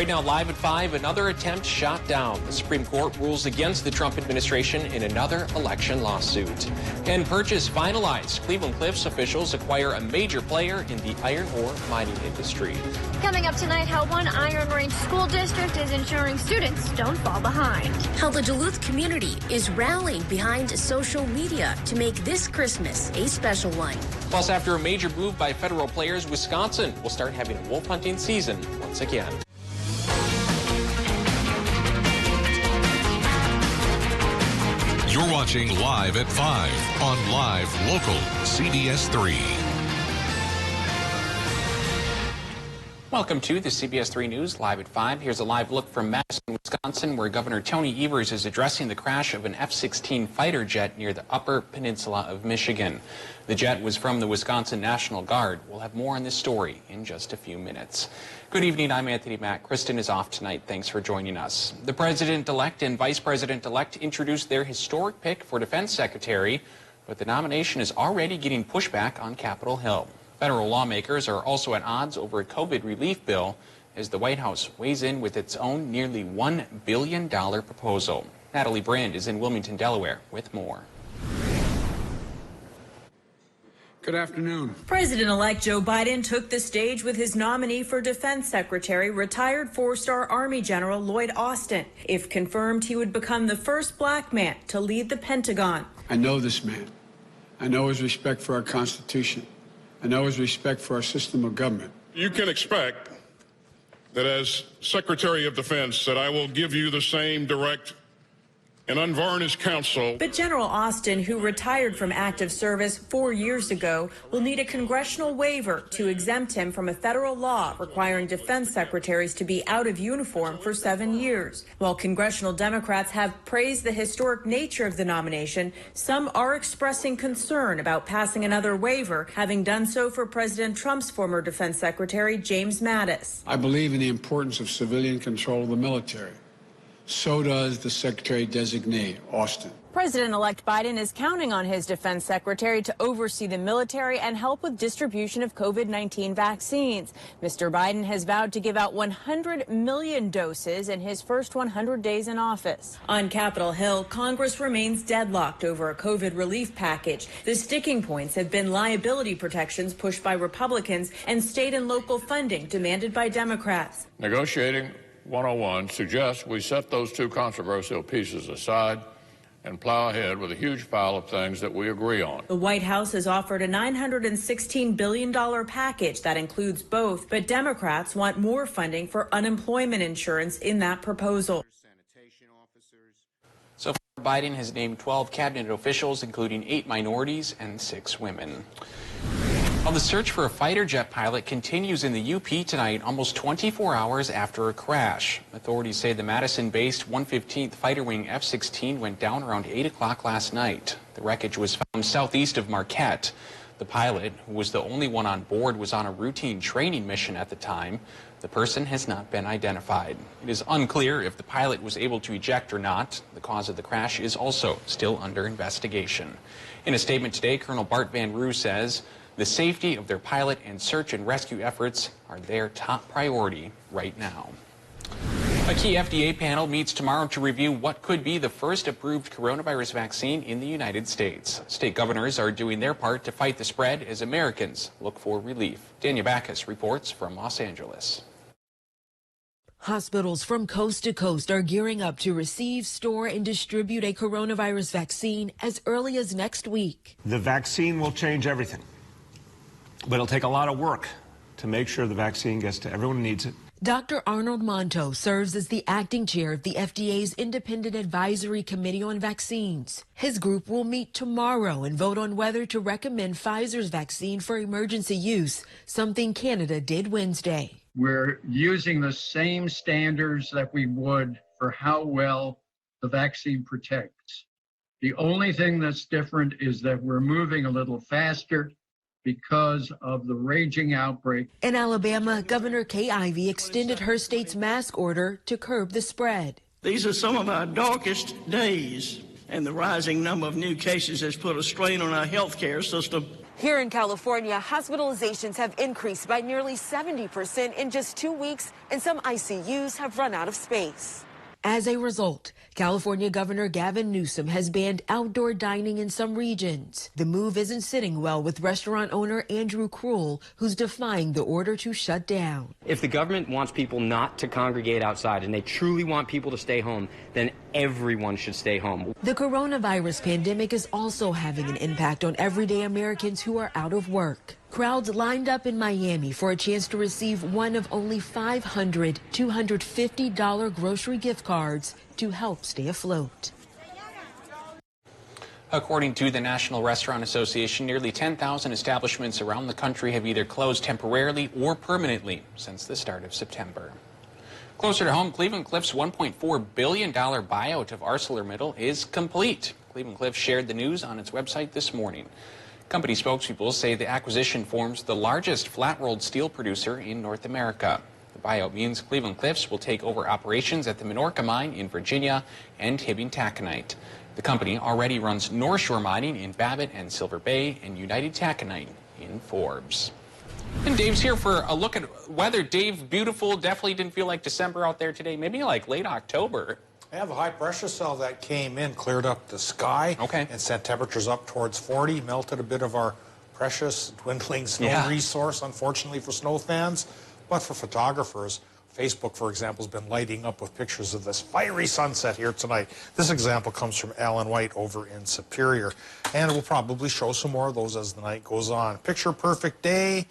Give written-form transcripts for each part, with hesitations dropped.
Right now, live at 5, another attempt shot down. The Supreme Court rules against the Trump administration in another election lawsuit. And purchase finalized. Cleveland Cliffs officials acquire a major player in the iron ore mining industry. Coming up tonight, how one Iron Range school district is ensuring students don't fall behind. How the Duluth community is rallying behind social media to make this Christmas a special one. Plus, after a major move by federal players, Wisconsin will start having a wolf hunting season once again. You're watching Live at 5 on Live Local CBS3. Welcome to the CBS3 News Live at 5. Here's a live look from Madison, Wisconsin, where Governor Tony Evers is addressing the crash of an F-16 fighter jet near the Upper Peninsula of Michigan. The jet was from the Wisconsin National Guard. We'll have more on this story in just a few minutes. Good evening, I'm Anthony Mack. Kristen is off tonight. Thanks for joining us. The President-elect and Vice President-elect introduced their historic pick for Defense Secretary, but the nomination is already getting pushback on Capitol Hill. Federal lawmakers are also at odds over a COVID relief bill as the White House weighs in with its own nearly $1 billion proposal. Natalie Brand is in Wilmington, Delaware, with more. Good afternoon. President-elect Joe Biden took the stage with his nominee for Defense Secretary, retired four-star Army General Lloyd Austin. If confirmed, he would become the first black man to lead the Pentagon. I know this man. I know his respect for our Constitution. I know his respect for our system of government. You can expect that as Secretary of Defense that I will give you the same direct and unvarnished counsel. But General Austin, who retired from active service 4 years ago, will need a congressional waiver to exempt him from a federal law requiring defense secretaries to be out of uniform for 7 years. While congressional Democrats have praised the historic nature of the nomination, some are expressing concern about passing another waiver, having done so for President Trump's former defense secretary, James Mattis. I believe in the importance of civilian control of the military. So does the Secretary-designate, Austin. President-elect Biden is counting on his defense secretary to oversee the military and help with distribution of COVID-19 vaccines. Mr. Biden has vowed to give out 100 million doses in his first 100 days in office. On Capitol Hill, Congress remains deadlocked over a COVID relief package. The sticking points have been liability protections pushed by Republicans and state and local funding demanded by Democrats. Negotiating 101 suggests we set those two controversial pieces aside and plow ahead with a huge pile of things that we agree on. The White House has offered a $916 billion package that includes both, but Democrats want more funding for unemployment insurance in that proposal. So far, Biden has named 12 cabinet officials, including 8 minorities and 6 women. Well, the search for a fighter jet pilot continues in the UP tonight, almost 24 hours after a crash. Authorities say the Madison-based 115th Fighter Wing F-16 went down around 8 o'clock last night. The wreckage was found southeast of Marquette. The pilot, who was the only one on board, was on a routine training mission at the time. The person has not been identified. It is unclear if the pilot was able to eject or not. The cause of the crash is also still under investigation. In a statement today, Colonel Bart Van Roo says the safety of their pilot and search and rescue efforts are their top priority right now. A key FDA panel meets tomorrow to review what could be the first approved coronavirus vaccine in the United States. State governors are doing their part to fight the spread as Americans look for relief. Daniel Backus reports from Los Angeles. Hospitals from coast to coast are gearing up to receive, store, and distribute a coronavirus vaccine as early as next week. The vaccine will change everything, but it'll take a lot of work to make sure the vaccine gets to everyone who needs it. Dr. Arnold Monto serves as the acting chair of the FDA's Independent Advisory Committee on Vaccines. His group will meet tomorrow and vote on whether to recommend Pfizer's vaccine for emergency use, something Canada did Wednesday. We're using the same standards that we would for how well the vaccine protects. The only thing that's different is that we're moving a little faster because of the raging outbreak. In Alabama, Governor Kay Ivey extended her state's mask order to curb the spread. These are some of our darkest days, and the rising number of new cases has put a strain on our health care system. Here in California, hospitalizations have increased by nearly 70% in just 2 weeks, and some ICUs have run out of space. As a result, California Governor Gavin Newsom has banned outdoor dining in some regions. The move isn't sitting well with restaurant owner Andrew Krull, who's defying the order to shut down. If the government wants people not to congregate outside and they truly want people to stay home, then everyone should stay home. The coronavirus pandemic is also having an impact on everyday Americans who are out of work. Crowds lined up in Miami for a chance to receive one of only 500 $250 grocery gift cards to help stay afloat. According to the National Restaurant Association, nearly 10,000 establishments around the country have either closed temporarily or permanently since the start of September. Closer to home, Cleveland Cliffs' $1.4 billion buyout of ArcelorMittal is complete. Cleveland Cliffs shared the news on its website this morning. Company spokespeople say the acquisition forms the largest flat-rolled steel producer in North America. The buyout means Cleveland Cliffs will take over operations at the Minorca mine in Virginia and Hibbing Taconite. The company already runs North Shore Mining in Babbitt and Silver Bay and United Taconite in Forbes. And Dave's here for a look at weather. Dave, beautiful. Definitely didn't feel like December out there today. Maybe like late October. Yeah, the high pressure cell that came in cleared up the sky and sent temperatures up towards 40, melted a bit of our precious dwindling snow resource, unfortunately for snow fans. But for photographers, Facebook, for example, has been lighting up with pictures of this fiery sunset here tonight. This example comes from Alan White over in Superior, and we'll probably show some more of those as the night goes on. Picture perfect day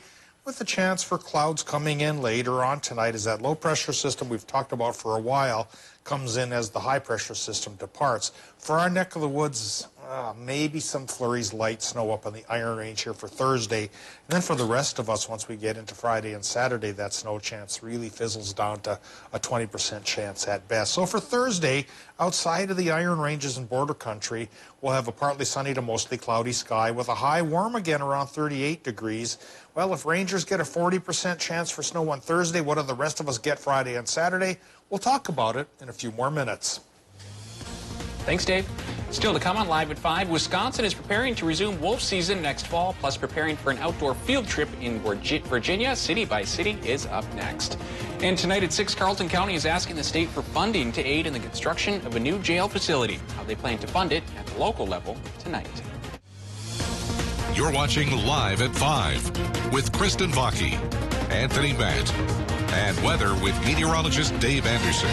with a chance for clouds coming in later on tonight as that low pressure system we've talked about for a while comes in as the high pressure system departs. For our neck of the woods, maybe some flurries, light snow up on the Iron Range here for Thursday. And then for the rest of us, once we get into Friday and Saturday, that snow chance really fizzles down to a 20% chance at best. So for Thursday, outside of the Iron Ranges and border country, we'll have a partly sunny to mostly cloudy sky with a high warm again around 38 degrees. Well, if Rangers get a 40% chance for snow on Thursday, what do the rest of us get Friday and Saturday? We'll talk about it in a few more minutes. Thanks, Dave. Still to come on Live at 5, Wisconsin is preparing to resume wolf season next fall, plus preparing for an outdoor field trip in Virginia. City by City is up next. And tonight at 6, Carleton County is asking the state for funding to aid in the construction of a new jail facility. How they plan to fund it at the local level tonight. You're watching Live at 5 with Kristen Vaki, Anthony Matt, and weather with meteorologist Dave Anderson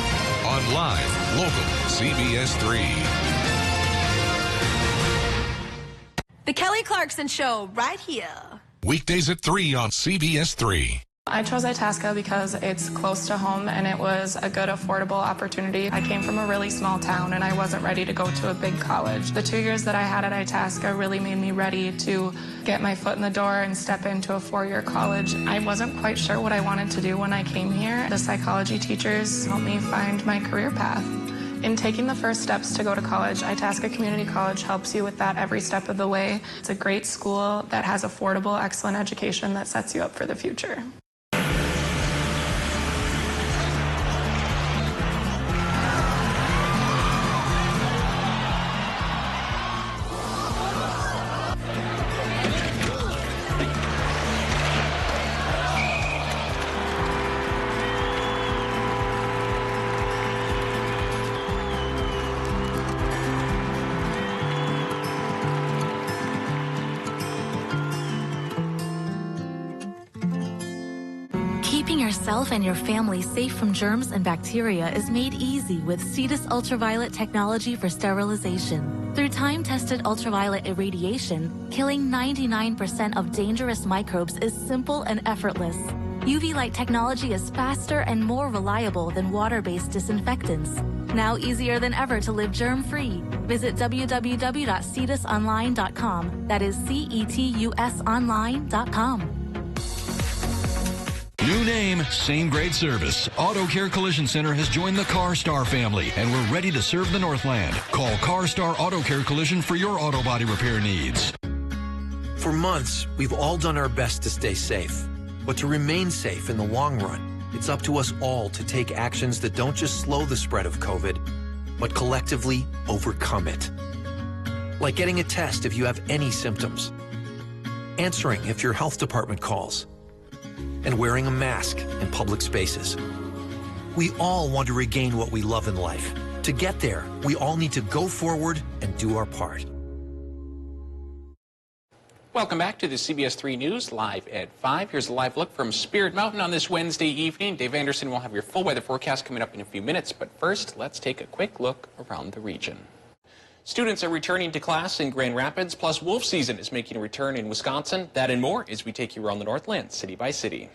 on Live Local CBS3. The Kelly Clarkson Show right here. Weekdays at 3 on CBS3. I chose Itasca because it's close to home and it was a good, affordable opportunity. I came from a really small town and I wasn't ready to go to a big college. The 2 years that I had at Itasca really made me ready to get my foot in the door and step into a 4-year college. I wasn't quite sure what I wanted to do when I came here. The psychology teachers helped me find my career path. In taking the first steps to go to college, Itasca Community College helps you with that every step of the way. It's a great school that has affordable, excellent education that sets you up for the future. Keeping yourself and your family safe from germs and bacteria is made easy with Cetus ultraviolet technology for sterilization. Through time-tested ultraviolet irradiation, killing 99% of dangerous microbes is simple and effortless. UV light technology is faster and more reliable than water-based disinfectants. Now easier than ever to live germ-free. Visit www.cetusonline.com. That is CETUSonline.com. New name, same great service. Auto Care Collision Center has joined the CarStar family, and we're ready to serve the Northland. Call CarStar Auto Care Collision for your auto body repair needs. For months, we've all done our best to stay safe. But to remain safe in the long run, it's up to us all to take actions that don't just slow the spread of COVID, but collectively overcome it. Like getting a test if you have any symptoms. answering if your health department calls, and wearing a mask in public spaces. We all want to regain what we love in life. To get there, we all need to go forward and do our part. Welcome back to the CBS3 News live at 5. Here's a live look from Spirit Mountain on this Wednesday evening. Dave Anderson will have your full weather forecast coming up in a few minutes, but first, let's take a quick look around the region. Students are returning to class in Grand Rapids, plus wolf season is making a return in Wisconsin. That and more as we take you around the Northland, city by city.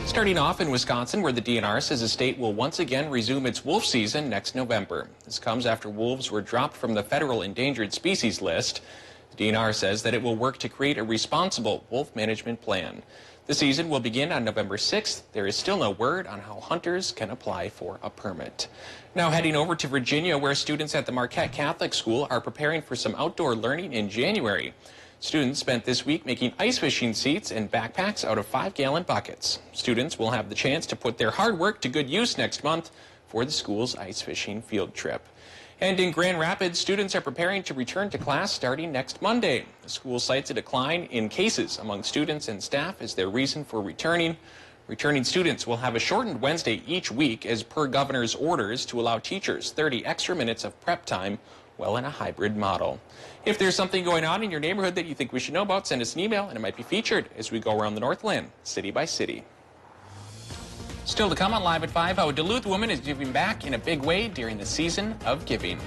Starting off in Wisconsin, where the DNR says the state will once again resume its wolf season next November. This comes after wolves were dropped from the federal endangered species list. The DNR says that it will work to create a responsible wolf management plan. The season will begin on November 6th. There is still no word on how hunters can apply for a permit. Now heading over to Virginia, where students at the Marquette Catholic School are preparing for some outdoor learning in January. Students spent this week making ice fishing seats and backpacks out of 5-gallon buckets. Students will have the chance to put their hard work to good use next month for the school's ice fishing field trip. And in Grand Rapids, students are preparing to return to class starting next Monday. The school cites a decline in cases among students and staff as their reason for returning. Returning students will have a shortened Wednesday each week as per governor's orders to allow teachers 30 extra minutes of prep time while in a hybrid model. If there's something going on in your neighborhood that you think we should know about, send us an email and it might be featured as we go around the Northland, city by city. Still to come on Live at 5, how a Duluth woman is giving back in a big way during the season of giving.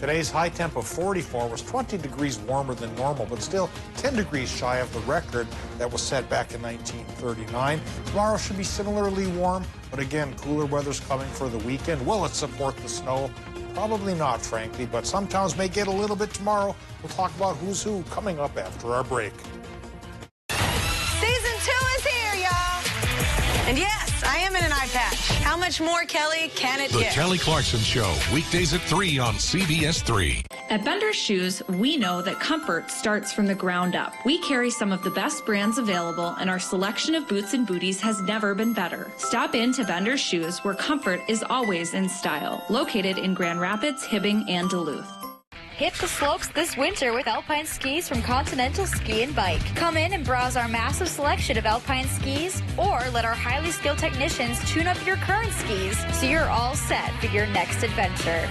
Today's high temp of 44 was 20 degrees warmer than normal, but still 10 degrees shy of the record that was set back in 1939. Tomorrow should be similarly warm, but again, cooler weather's coming for the weekend. Will it support the snow? Probably not, frankly, but some towns may get a little bit tomorrow. We'll talk about who's who coming up after our break. Season 2 is here, y'all. And yes, I am in an eye patch. How much more, Kelly, can it The get? Kelly Clarkson Show, weekdays at 3 on CBS3. At Bender's Shoes, we know that comfort starts from the ground up. We carry some of the best brands available, and our selection of boots and booties has never been better. Stop in to Bender's Shoes, where comfort is always in style. Located in Grand Rapids, Hibbing, and Duluth. Hit the slopes this winter with Alpine Skis from Continental Ski and Bike. Come in and browse our massive selection of Alpine skis, or let our highly skilled technicians tune up your current skis so you're all set for your next adventure.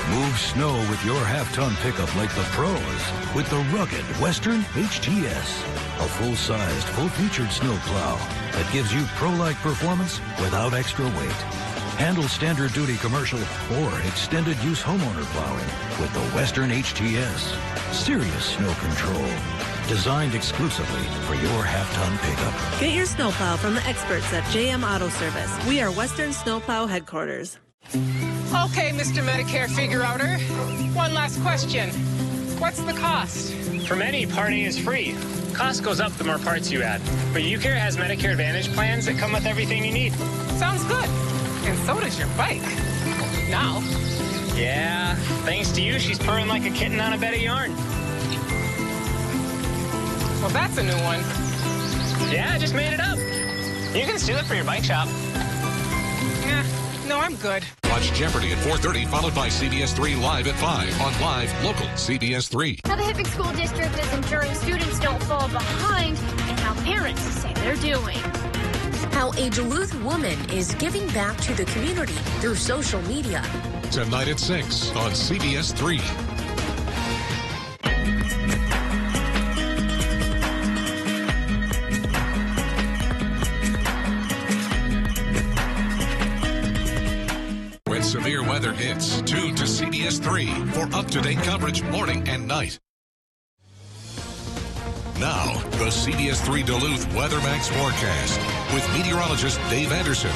Move snow with your half-ton pickup like the pros with the rugged Western HTS. A full-sized, full-featured snowplow that gives you pro-like performance without extra weight. Handle standard duty commercial or extended use homeowner plowing with the Western HTS. Serious snow control. Designed exclusively for your half-ton pickup. Get your snowplow from the experts at JM Auto Service. We are Western Snowplow headquarters. Okay, Mr. Medicare figure-outer. One last question. What's the cost? For many, Part A is free. Cost goes up the more parts you add. But UCare has Medicare Advantage plans that come with everything you need. Sounds good. And so does your bike. Now. Yeah, thanks to you, she's purring like a kitten on a bed of yarn. Well, that's a new one. Yeah, I just made it up. You can steal it for your bike shop. Yeah, no, I'm good. Watch Jeopardy at 4:30, followed by CBS3 Live at 5 on Live Local CBS3. How the Hibbing School District is ensuring students don't fall behind, and how parents say they're doing. How a Duluth woman is giving back to the community through social media. Tonight at 6 on CBS3. When severe weather hits, tune to CBS3 for up-to-date coverage morning and night. Now, the CBS3 Duluth WeatherMax forecast with meteorologist Dave Anderson.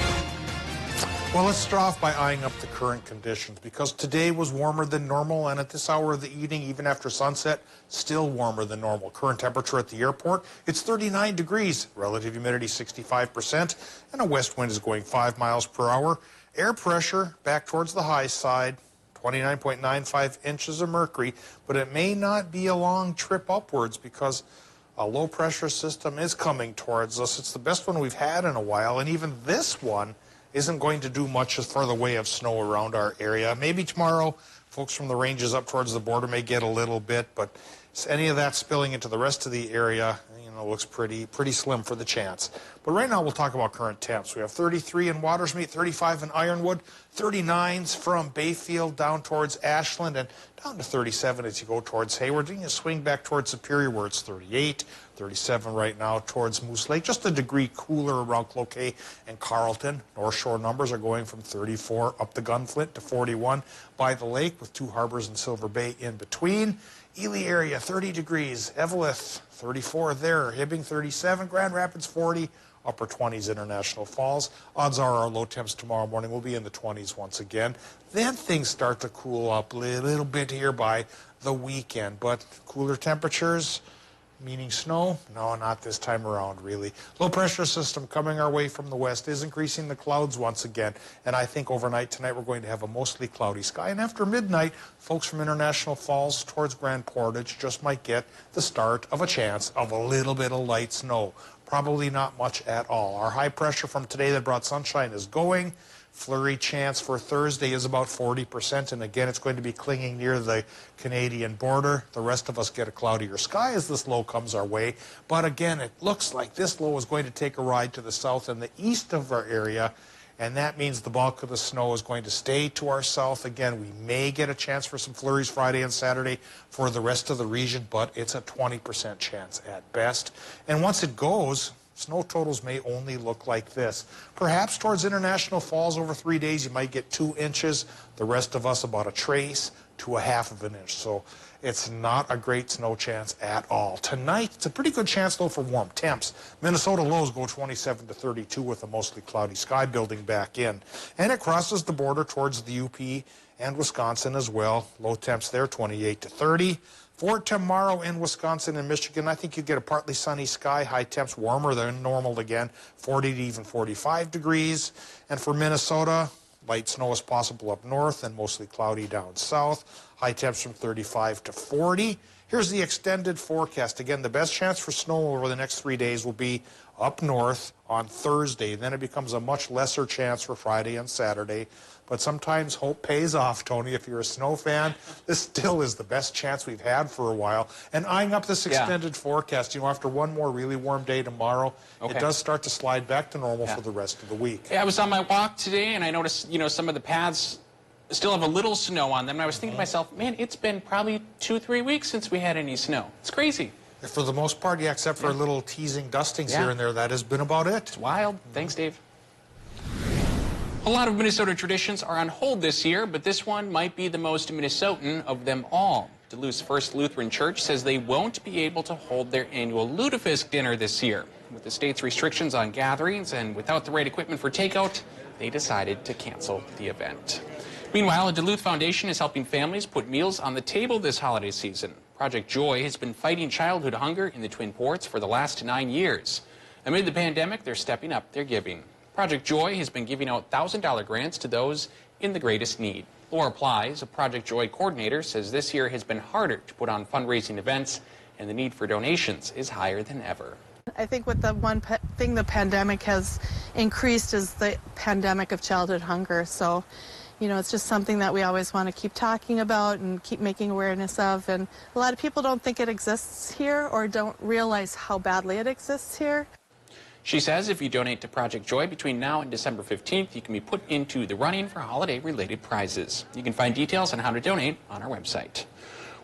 Well, let's start off by eyeing up the current conditions because today was warmer than normal, and at this hour of the evening, even after sunset, still warmer than normal. Current temperature at the airport, it's 39 degrees, relative humidity 65%, and a west wind is going 5 miles per hour. Air pressure back towards the high side, 29.95 inches of mercury, but it may not be a long trip upwards because A low-pressure system is coming towards us. It's the best one we've had in a while, and even this one isn't going to do much for the way of snow around our area. Maybe tomorrow, folks from the ranges up towards the border may get a little bit, but any of that spilling into the rest of the area, you know, looks pretty slim for the chance. But right now, we'll talk about current temps. We have 33 in Watersmeet, 35 in Ironwood, 39s from Bayfield down towards Ashland, and down to 37 as you go towards Hayward. Then you swing back towards Superior, where it's 38, 37 right now towards Moose Lake. Just a degree cooler around Cloquet and Carleton. North Shore numbers are going from 34 up the Gunflint to 41 by the lake, with Two Harbors and Silver Bay in between. Ely area, 30 degrees. Eveleth, 34 there. Hibbing, 37. Grand Rapids, 40. Upper 20s, International Falls. Odds are our low temps tomorrow morning will be in the 20s once again. Then things start to cool up a little bit here by the weekend. But cooler temperatures, meaning snow? No, not this time around, really. Low pressure system coming our way from the west is increasing the clouds once again. And I think overnight tonight we're going to have a mostly cloudy sky. And after midnight, folks from International Falls towards Grand Portage just might get the start of a chance of a little bit of light snow. Probably not much at all. Our high pressure from today that brought sunshine is going. Flurry chance for Thursday is about 40%, and again, it's going to be clinging near the Canadian border. The rest of us get a cloudier sky as this low comes our way. But again, it looks like this low is going to take a ride to the south and the east of our area, and that means the bulk of the snow is going to stay to our south. Again, we may get a chance for some flurries Friday and Saturday for the rest of the region, but it's a 20% chance at best. And once it goes, snow totals may only look like this. Perhaps towards International Falls over 3 days, you might get 2 inches. The rest of us about a trace to a half of an inch. So it's not a great snow chance at all. Tonight, it's a pretty good chance, though, for warm temps. Minnesota lows go 27 to 32 with a mostly cloudy sky building back in. And it crosses the border towards the UP and Wisconsin as well. Low temps there, 28 to 30. For tomorrow in Wisconsin and Michigan, I think you get a partly sunny sky. High temps warmer than normal again, 40 to even 45 degrees. And for Minnesota, light snow is possible up north and mostly cloudy down south. High temps from 35 to 40. Here's the extended forecast. Again, the best chance for snow over the next 3 days will be up north on Thursday. Then it becomes a much lesser chance for Friday and Saturday. But sometimes hope pays off, Tony. If you're a snow fan, this still is the best chance we've had for a while. And eyeing up this extended forecast, you know, after one more really warm day tomorrow, it does start to slide back to normal for the rest of the week. Yeah, I was on my walk today, and I noticed, you know, some of the paths still have a little snow on them. And I was thinking to myself, man, it's been probably 2-3 weeks since we had any snow. It's crazy. For the most part, yeah, except for little teasing dustings here and there, that has been about it. It's wild. Thanks, Dave. A lot of Minnesota traditions are on hold this year, but this one might be the most Minnesotan of them all. Duluth's First Lutheran Church says they won't be able to hold their annual Lutefisk dinner this year. With the state's restrictions on gatherings and without the right equipment for takeout, they decided to cancel the event. Meanwhile, a Duluth Foundation is helping families put meals on the table this holiday season. Project Joy has been fighting childhood hunger in the Twin Ports for the last 9 years. Amid the pandemic, they're stepping up their giving. Project Joy has been giving out $1,000 grants to those in the greatest need. Laura Plies, a Project Joy coordinator, says this year has been harder to put on fundraising events, and the need for donations is higher than ever. I think what the one thing the pandemic has increased is the pandemic of childhood hunger. So, you know, it's just something that we always want to keep talking about and keep making awareness of. And a lot of people don't think it exists here or don't realize how badly it exists here. She says if you donate to Project Joy between now and December 15th, you can be put into the running for holiday-related prizes. You can find details on how to donate on our website.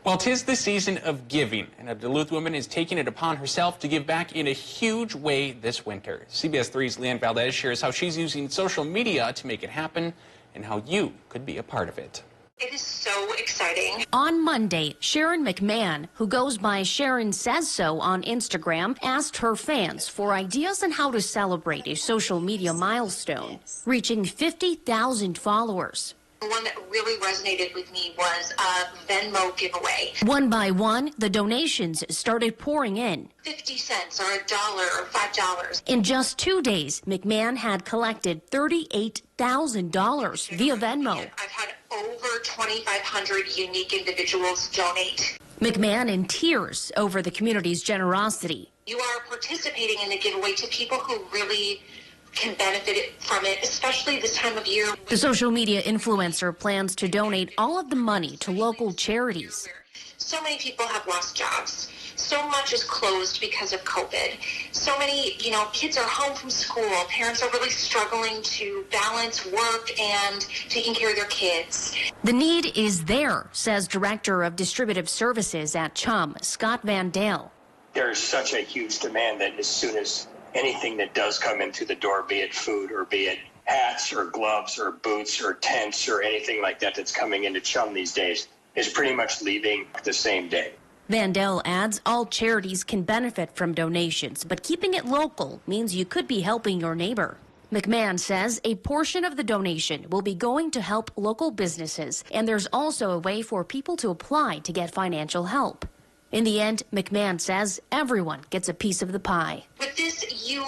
Well, 'tis the season of giving, and a Duluth woman is taking it upon herself to give back in a huge way this winter. CBS3's Leanne Valdez shares how she's using social media to make it happen and how you could be a part of it. It is so exciting. On Monday, Sharon McMahon, who goes by Sharon Says So on Instagram, asked her fans for ideas on how to celebrate a social media milestone, reaching 50,000 followers. The one that really resonated with me was a Venmo giveaway. One by one, the donations started pouring in. 50 cents or $1 or $5. In just 2 days, McMahon had collected $38,000 via Venmo. I've had over 2,500 unique individuals donate. McMahon in tears over the community's generosity. You are participating in a giveaway to people who really can benefit from it, especially this time of year. The social media influencer plans to donate all of the money to local charities. So many people have lost jobs. So much is closed because of COVID. So many, kids are home from school. Parents are really struggling to balance work and taking care of their kids. The need is there, says Director of Distributive Services at CHUM, Scott Van Dale. There is such a huge demand that as soon as anything that does come in through the door, be it food or be it hats or gloves or boots or tents or anything like that that's coming into CHUM these days, is pretty much leaving the same day. Vandell adds all charities can benefit from donations, but keeping it local means you could be helping your neighbor. McMahon says a portion of the donation will be going to help local businesses, and there's also a way for people to apply to get financial help. In the end, McMahon says everyone gets a piece of the pie. With this, you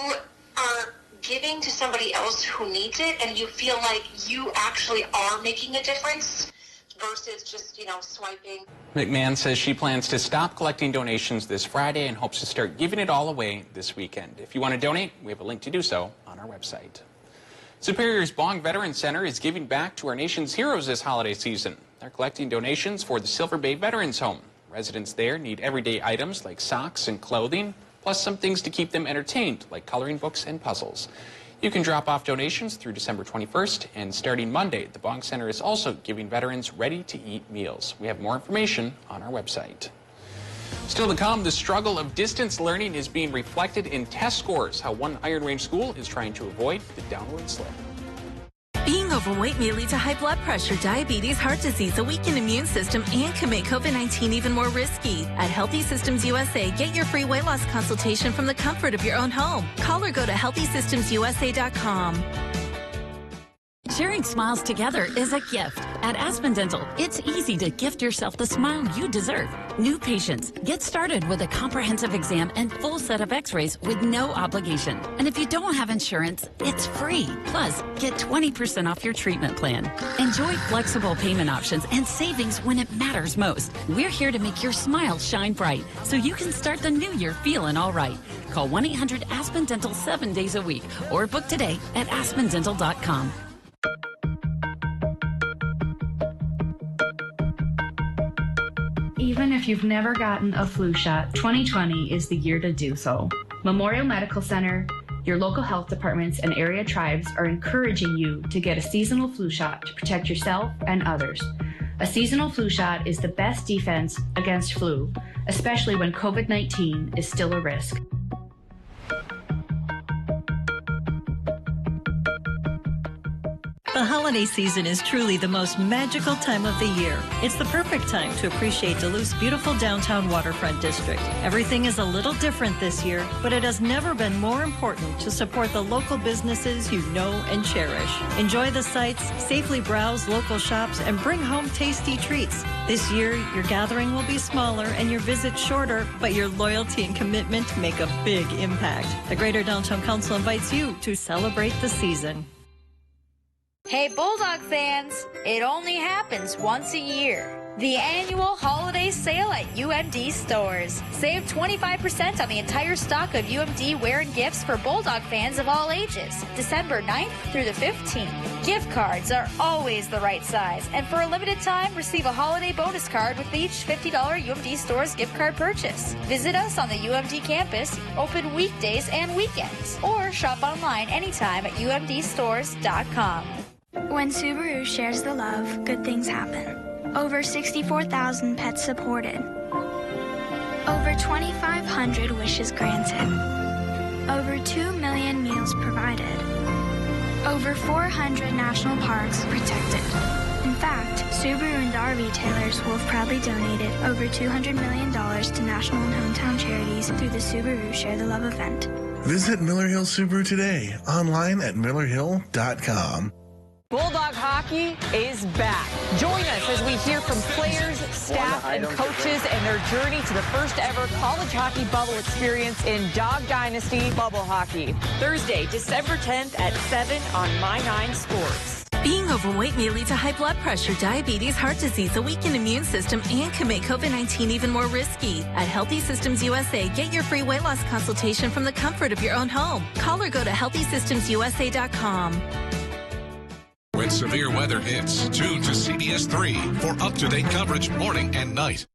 are giving to somebody else who needs it, and you feel like you actually are making a difference versus just, swiping. McMahon says she plans to stop collecting donations this Friday and hopes to start giving it all away this weekend. If you want to donate, we have a link to do so on our website. Superior's Bong Veterans Center is giving back to our nation's heroes this holiday season. They're collecting donations for the Silver Bay Veterans Home. Residents there need everyday items like socks and clothing, plus some things to keep them entertained, like coloring books and puzzles. You can drop off donations through December 21st, and starting Monday, the Bong Center is also giving veterans ready-to-eat meals. We have more information on our website. Still to come, the struggle of distance learning is being reflected in test scores, how one Iron Range school is trying to avoid the downward slip. Being overweight may lead to high blood pressure, diabetes, heart disease, a weakened immune system, and can make COVID-19 even more risky. At Healthy Systems USA, get your free weight loss consultation from the comfort of your own home. Call or go to healthysystemsusa.com. Sharing smiles together is a gift. At Aspen Dental, it's easy to gift yourself the smile you deserve. New patients, get started with a comprehensive exam and full set of x-rays with no obligation. And if you don't have insurance, it's free. Plus, get 20% off your treatment plan. Enjoy flexible payment options and savings when it matters most. We're here to make your smile shine bright so you can start the new year feeling all right. Call 1-800-ASPEN-DENTAL 7 days a week or book today at aspendental.com. Even if you've never gotten a flu shot, 2020 is the year to do so. Memorial Medical Center, your local health departments, and area tribes are encouraging you to get a seasonal flu shot to protect yourself and others. A seasonal flu shot is the best defense against flu, especially when COVID-19 is still a risk. The holiday season is truly the most magical time of the year. It's the perfect time to appreciate Duluth's beautiful downtown waterfront district. Everything is a little different this year, but it has never been more important to support the local businesses you know and cherish. Enjoy the sights, safely browse local shops, and bring home tasty treats. This year, your gathering will be smaller and your visit shorter, but your loyalty and commitment make a big impact. The Greater Downtown Council invites you to celebrate the season. Hey Bulldog fans, it only happens once a year. The annual holiday sale at UMD stores. Save 25% on the entire stock of UMD wear and gifts for Bulldog fans of all ages. December 9th through the 15th. Gift cards are always the right size, and for a limited time, receive a holiday bonus card with each $50 UMD stores gift card purchase. Visit us on the UMD campus, open weekdays and weekends, or shop online anytime at umdstores.com. When Subaru shares the love, good things happen. Over 64,000 pets supported. Over 2,500 wishes granted. Over 2 million meals provided. Over 400 national parks protected. In fact, Subaru and our retailers will have proudly donated over $200 million to national and hometown charities through the Subaru Share the Love event. Visit Miller Hill Subaru today, online at millerhill.com. Bulldog hockey is back. Join us as we hear from players, staff, and coaches and their journey to the first ever college hockey bubble experience in Dog Dynasty Bubble Hockey. Thursday, December 10th at 7 on My 9 Sports. Being overweight may lead to high blood pressure, diabetes, heart disease, a weakened immune system, and can make COVID-19 even more risky. At Healthy Systems USA, get your free weight loss consultation from the comfort of your own home. Call or go to healthysystemsusa.com. When severe weather hits, tune to CBS3 for up-to-date coverage morning and night.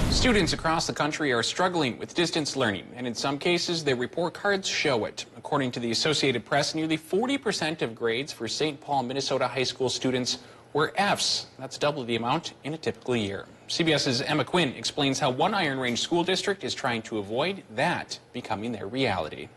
Students across the country are struggling with distance learning, and in some cases, their report cards show it. According to the Associated Press, nearly 40% of grades for St. Paul, Minnesota high school students were Fs. That's double the amount in a typical year. CBS's Emma Quinn explains how one Iron Range school district is trying to avoid that becoming their reality.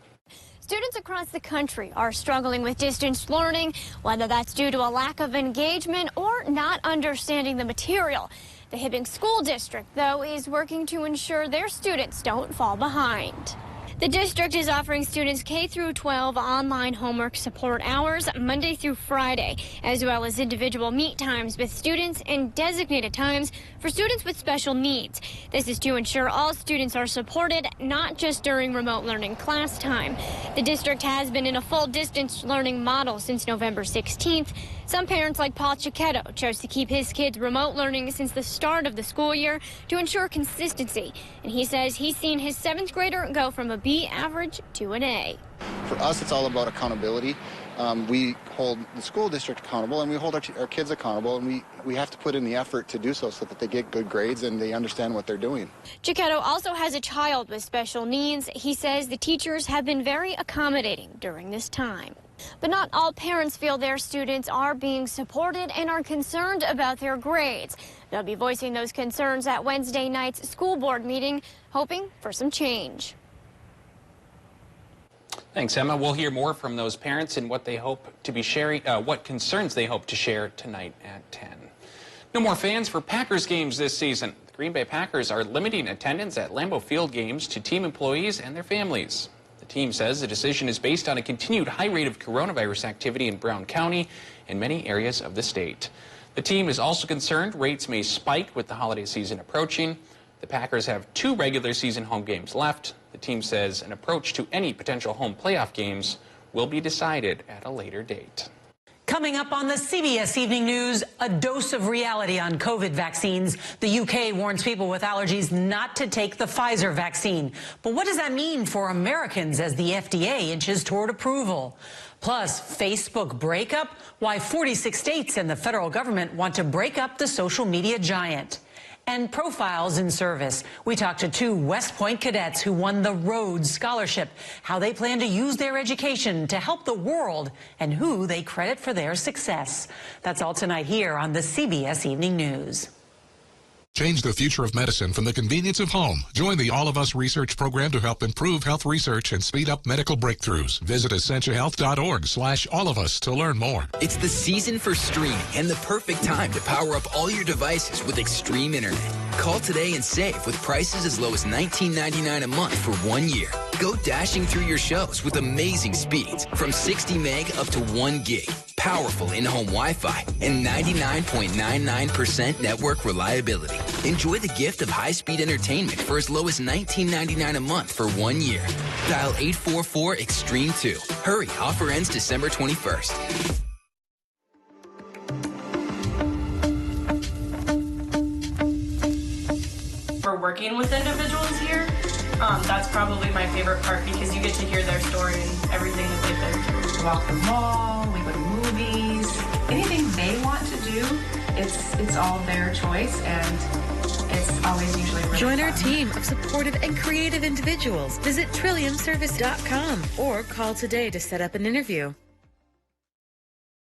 Students across the country are struggling with distance learning, whether that's due to a lack of engagement or not understanding the material. The Hibbing School District, though, is working to ensure their students don't fall behind. The district is offering students K through 12 online homework support hours Monday through Friday, as well as individual meet times with students and designated times for students with special needs. This is to ensure all students are supported, not just during remote learning class time. The district has been in a full distance learning model since November 16th. Some parents like Paul Cicchetto chose to keep his kids remote learning since the start of the school year to ensure consistency. And he says he's seen his 7th grader go from a B average to an A. For us, it's all about accountability. We hold the school district accountable, and we hold our kids accountable, and we have to put in the effort to do so that they get good grades and they understand what they're doing. Cicchetto also has a child with special needs. He says the teachers have been very accommodating during this time. But not all parents feel their students are being supported and are concerned about their grades. They'll be voicing those concerns at Wednesday night's school board meeting, hoping for some change. Thanks, Emma. We'll hear more from those parents and what they hope to be sharing, what concerns they hope to share tonight at 10. No more fans for Packers games this season. The Green Bay Packers are limiting attendance at Lambeau Field games to team employees and their families. The team says the decision is based on a continued high rate of coronavirus activity in Brown County and many areas of the state. The team is also concerned rates may spike with the holiday season approaching. The Packers have 2 regular season home games left. The team says an approach to any potential home playoff games will be decided at a later date. Coming up on the CBS Evening News, a dose of reality on COVID vaccines. The UK warns people with allergies not to take the Pfizer vaccine. But what does that mean for Americans as the FDA inches toward approval? Plus, Facebook breakup, why 46 states and the federal government want to break up the social media giant. And profiles in service. We talked to 2 West Point cadets who won the Rhodes Scholarship, how they plan to use their education to help the world, and who they credit for their success. That's all tonight here on the CBS Evening News. Change the future of medicine from the convenience of home. Join the All of Us research program to help improve health research and speed up medical breakthroughs. Visit essentialhealth.org/allofus to learn more. It's the season for streaming and the perfect time to power up all your devices with Extreme Internet. Call today and save with prices as low as $19.99 a month for 1 year. Go dashing through your shows with amazing speeds from 60 meg up to 1 gig. Powerful in-home Wi-Fi and 99.99% network reliability. Enjoy the gift of high-speed entertainment for as low as $19.99 a month for 1 year. Dial 844-EXTREME2. Hurry, offer ends December 21st. For working with individuals here, that's probably my favorite part because you get to hear their story and everything that they've been through. We walk the mall, we go to movies, anything they want to do, it's all their choice, and it's always usually really Join our fun. team of supportive and creative individuals. Visit trilliumservice.com or call today to set up an interview.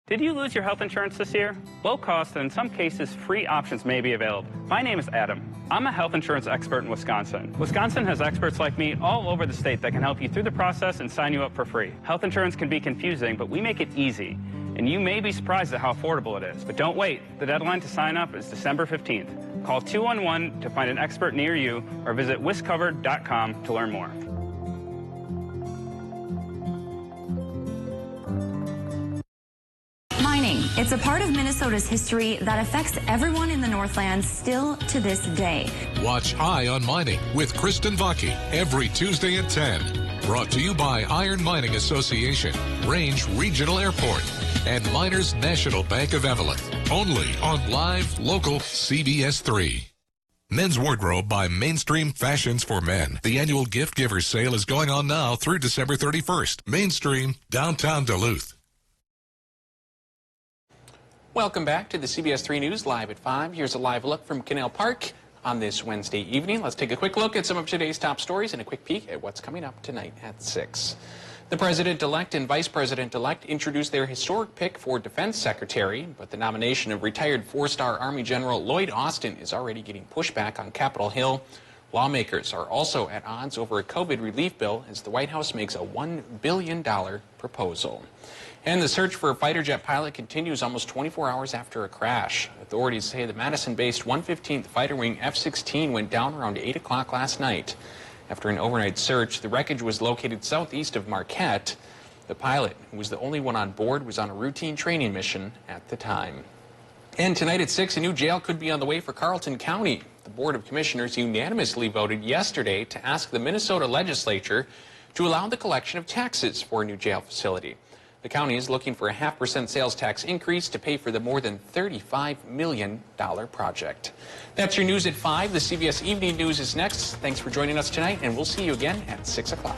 Did you lose your health insurance this year? Low cost and in some cases free options may be available. My name is Adam. I'm a health insurance expert in Wisconsin. Wisconsin has experts like me all over the state that can help you through the process and sign you up for free. Health insurance can be confusing, but we make it easy. And you may be surprised at how affordable it is. But don't wait. The deadline to sign up is December 15th. Call 211 to find an expert near you or visit wiscovered.com to learn more. Mining. It's a part of Minnesota's history that affects everyone in the Northlands still to this day. Watch Eye on Mining with Kristen Vaki every Tuesday at 10. Brought to you by Iron Mining Association, Range Regional Airport, and Miners National Bank of Evelyn. Only on live, local CBS3. Men's Wardrobe by Mainstream Fashions for Men. The annual Gift Givers sale is going on now through December 31st. Mainstream, downtown Duluth. Welcome back to the CBS3 News Live at 5. Here's a live look from Canal Park on this Wednesday evening. Let's take a quick look at some of today's top stories and a quick peek at what's coming up tonight at 6. The President-elect and Vice President-elect introduced their historic pick for Defense Secretary, but the nomination of retired 4-star Army General Lloyd Austin is already getting pushback on Capitol Hill. Lawmakers are also at odds over a COVID relief bill as the White House makes a $1 billion proposal. And the search for a fighter jet pilot continues almost 24 hours after a crash. Authorities say the Madison-based 115th Fighter Wing F-16 went down around 8 o'clock last night. After an overnight search, the wreckage was located southeast of Marquette. The pilot, who was the only one on board, was on a routine training mission at the time. And tonight at 6, a new jail could be on the way for Carleton County. The Board of Commissioners unanimously voted yesterday to ask the Minnesota legislature to allow the collection of taxes for a new jail facility. The county is looking for a 0.5% sales tax increase to pay for the more than $35 million project. That's your news at 5. The CBS Evening News is next. Thanks for joining us tonight, and we'll see you again at 6 o'clock.